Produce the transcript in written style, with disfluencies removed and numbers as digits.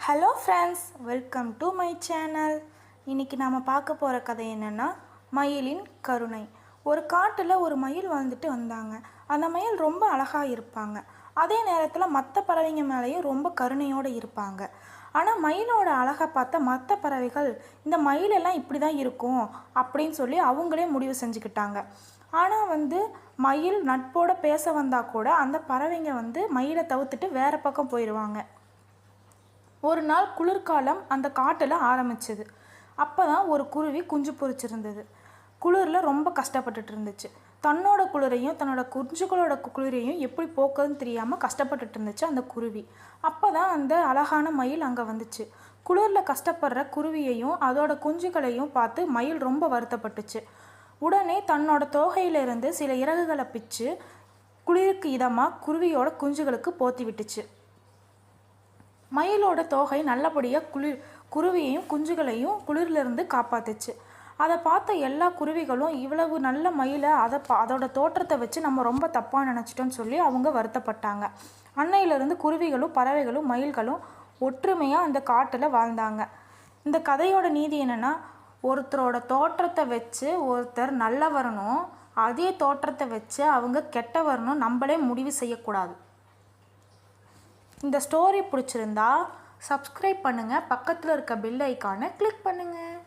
Hello friends, welcome to my channel. இன்றைக்கி நாம் பார்க்க போகிற கதை என்னென்னா மயிலின் கருணை. ஒரு காட்டில் ஒரு மயில் வாழ்ந்துட்டு வந்தாங்க. அந்த மயில் ரொம்ப அழகாக இருப்பாங்க. அதே நேரத்தில் மற்ற பறவைங்க மேலேயும் ரொம்ப கருணையோடு இருப்பாங்க. ஆனால் மயிலோட அழகை பார்த்த மற்ற பறவைகள் இந்த மயிலெல்லாம் இப்படி தான் இருக்கும் அப்படின்னு சொல்லி அவங்களே முடிவு செஞ்சுக்கிட்டாங்க. ஆனால் மயில் நட்போடு பேச வந்தால் கூட அந்த பறவைங்க மயிலை தவிர்த்துட்டு வேறு பக்கம் போயிடுவாங்க. ஒரு நாள் குளிர்காலம் அந்த காட்டில் ஆரம்பிச்சது. அப்போ தான் ஒரு குருவி குஞ்சு பொரிச்சிருந்தது. குளிரில் ரொம்ப கஷ்டப்பட்டுட்டு இருந்துச்சு. தன்னோட குளிரையும் தன்னோட குஞ்சுகளோட குளிரையும் எப்படி போக்குறதுன்னு தெரியாமல் கஷ்டப்பட்டுட்டு இருந்துச்சு அந்த குருவி. அப்போ தான் அந்த அழகான மயில் அங்கே வந்துச்சு. குளிரில் கஷ்டப்படுற குருவியையும் அதோட குஞ்சுகளையும் பார்த்து மயில் ரொம்ப வருத்தப்பட்டுச்சு. உடனே தன்னோட தோகையிலிருந்து சில இறகுகளை பிச்சு குளிருக்கு இதமாக குருவியோட குஞ்சுகளுக்கு போத்தி விட்டுச்சு. மயிலோட தோகை நல்லபடியாக குருவியையும் குஞ்சுகளையும் குளிரிலிருந்து காப்பாத்துச்சு. அதை பார்த்த எல்லா குருவிகளும் இவ்வளவு நல்ல மயிலை அதோட தோற்றத்தை வச்சு நம்ம ரொம்ப தப்பாக நினச்சிட்டோன்னு சொல்லி அவங்க வருத்தப்பட்டாங்க. அன்னையிலிருந்து குருவிகளும் பறவைகளும் மயில்களும் ஒற்றுமையாக அந்த காட்டில் வாழ்ந்தாங்க. இந்த கதையோட நீதி என்னென்னா, ஒருத்தரோட தோற்றத்தை வச்சு ஒருத்தர் நல்ல வரணும், அதே தோற்றத்தை வச்சு அவங்க கெட்ட வரணும் நம்மளே முடிவு செய்யக்கூடாது. இந்த ஸ்டோரி பிடிச்சிருந்தா சப்ஸ்கிரைப் பண்ணுங்கள், பக்கத்தில் இருக்க பெல் ஐக்கானை கிளிக் பண்ணுங்கள்.